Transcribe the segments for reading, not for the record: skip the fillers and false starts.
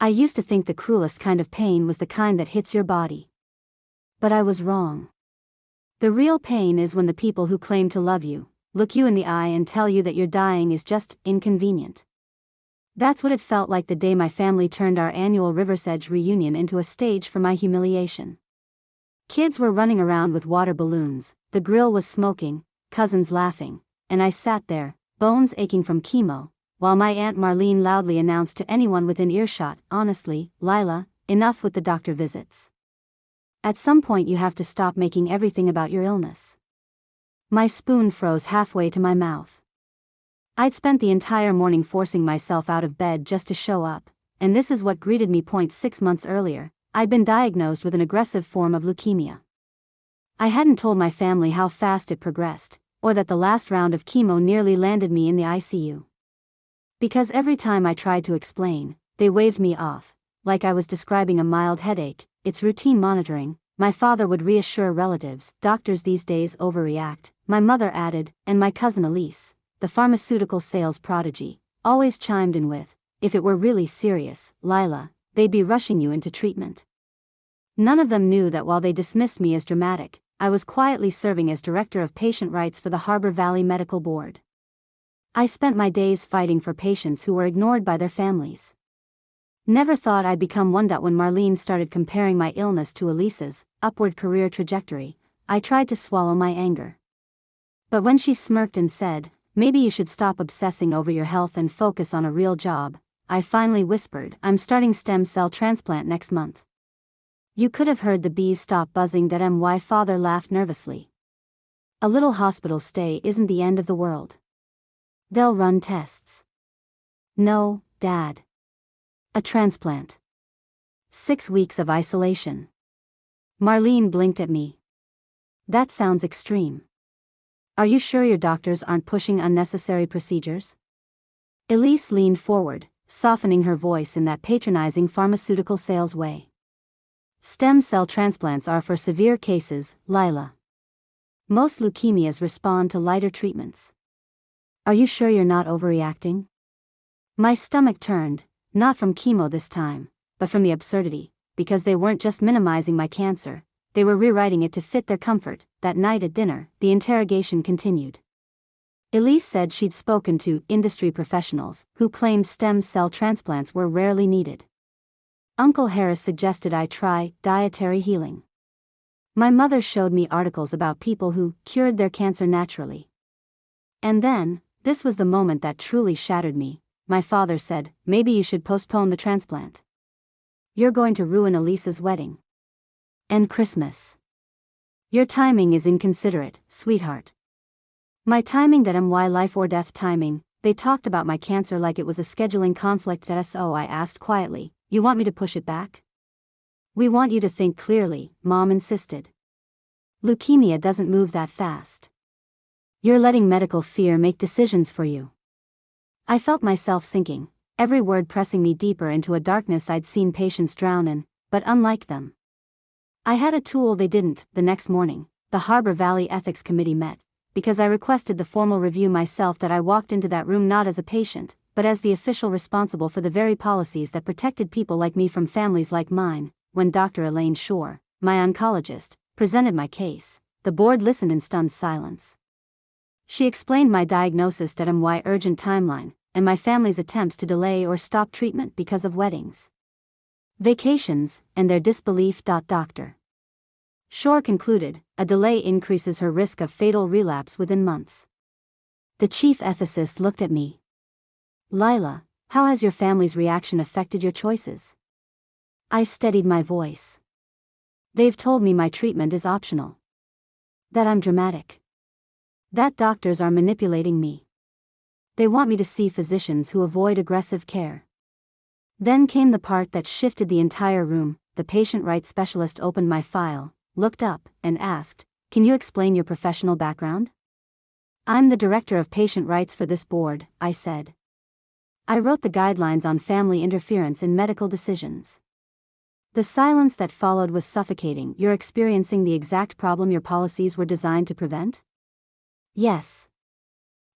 I used to think the cruelest kind of pain was the kind that hits your body. But I was wrong. The real pain is when the people who claim to love you look you in the eye and tell you that your dying is just inconvenient. That's what it felt like the day my family turned our annual River's Edge reunion into a stage for my humiliation. Kids were running around with water balloons, the grill was smoking, cousins laughing, and I sat there, bones aching from chemo, while my Aunt Marlene loudly announced to anyone within earshot, "Honestly, Lila, enough with the doctor visits. At some point you have to stop making everything about your illness." My spoon froze halfway to my mouth. I'd spent the entire morning forcing myself out of bed just to show up, and this is what greeted me. 6 months earlier, I'd been diagnosed with an aggressive form of leukemia. I hadn't told my family how fast it progressed, or that the last round of chemo nearly landed me in the ICU. Because every time I tried to explain, they waved me off, like I was describing a mild headache. "It's routine monitoring," my father would reassure relatives. "Doctors these days overreact," my mother added, and my cousin Elise, the pharmaceutical sales prodigy, always chimed in with, "If it were really serious, Lila, they'd be rushing you into treatment." None of them knew that while they dismissed me as dramatic, I was quietly serving as director of patient rights for the Harbor Valley Medical Board. I spent my days fighting for patients who were ignored by their families. Never thought I'd become one. When Marlene started comparing my illness to Elisa's upward career trajectory, I tried to swallow my anger. But when she smirked and said, "Maybe you should stop obsessing over your health and focus on a real job," I finally whispered, "I'm starting stem cell transplant next month." You could have heard the bees stop buzzing. My father laughed nervously. "A little hospital stay isn't the end of the world. They'll run tests." "No, Dad. A transplant. 6 weeks of isolation." Marlene blinked at me. "That sounds extreme. Are you sure your doctors aren't pushing unnecessary procedures?" Elise leaned forward, softening her voice in that patronizing pharmaceutical sales way. "Stem cell transplants are for severe cases, Lila. Most leukemias respond to lighter treatments. Are you sure you're not overreacting?" My stomach turned, not from chemo this time, but from the absurdity, because they weren't just minimizing my cancer, they were rewriting it to fit their comfort. That night at dinner, the interrogation continued. Elise said she'd spoken to industry professionals who claimed stem cell transplants were rarely needed. Uncle Harris suggested I try dietary healing. My mother showed me articles about people who cured their cancer naturally. And then, this was the moment that truly shattered me. My father said, "Maybe you should postpone the transplant. You're going to ruin Elisa's wedding. And Christmas. Your timing is inconsiderate, sweetheart." My timing. My life or death timing. They talked about my cancer like it was a scheduling conflict. So I asked quietly, "You want me to push it back?" "We want you to think clearly," Mom insisted. "Leukemia doesn't move that fast. You're letting medical fear make decisions for you." I felt myself sinking, every word pressing me deeper into a darkness I'd seen patients drown in, but unlike them. I had a tool they didn't. The next morning, the Harbor Valley Ethics Committee met. Because I requested the formal review myself, that I walked into that room not as a patient, but as the official responsible for the very policies that protected people like me from families like mine. When Dr. Elaine Shore, my oncologist, presented my case, the board listened in stunned silence. She explained my diagnosis, my urgent timeline, and my family's attempts to delay or stop treatment because of weddings, vacations, and their disbelief. Dr. Shore concluded, a delay increases her risk of fatal relapse within months. The chief ethicist looked at me. "Lila, how has your family's reaction affected your choices?" I steadied my voice. "They've told me my treatment is optional. That I'm dramatic. That doctors are manipulating me. They want me to see physicians who avoid aggressive care." Then came the part that shifted the entire room. The patient rights specialist opened my file, looked up, and asked, "Can you explain your professional background?" "I'm the director of patient rights for this board," I said. "I wrote the guidelines on family interference in medical decisions." The silence that followed was suffocating. "You're experiencing the exact problem your policies were designed to prevent?" "Yes."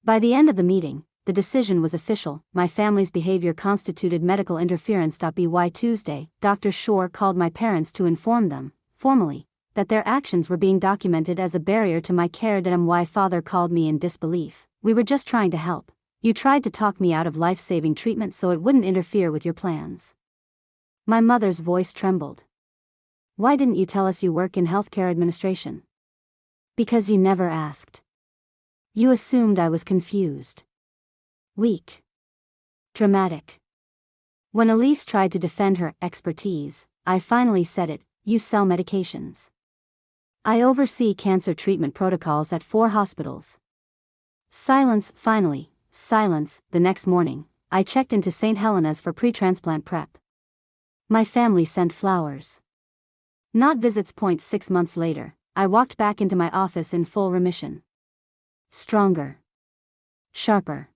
By the end of the meeting, the decision was official. My family's behavior constituted medical interference. By Tuesday, Dr. Shore called my parents to inform them, formally, that their actions were being documented as a barrier to my care. My father called me in disbelief. "We were just trying to help. You tried to talk me out of life-saving treatment so it wouldn't interfere with your plans." My mother's voice trembled. "Why didn't you tell us you work in healthcare administration?" "Because you never asked. You assumed I was confused. Weak. Dramatic." When Elise tried to defend her expertise, I finally said it: "You sell medications. I oversee cancer treatment protocols at 4 hospitals." Silence. Finally, silence. The next morning, I checked into St. Helena's for pre-transplant prep. My family sent flowers. Not visits. 6 months later, I walked back into my office in full remission. Stronger. Sharper.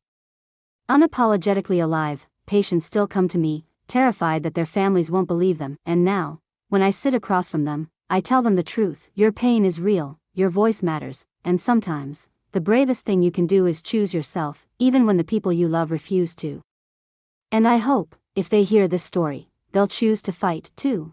Unapologetically alive. Patients still come to me, terrified that their families won't believe them, and now, when I sit across from them, I tell them the truth. Your pain is real, your voice matters, and sometimes, the bravest thing you can do is choose yourself, even when the people you love refuse to. And I hope, if they hear this story, they'll choose to fight, too.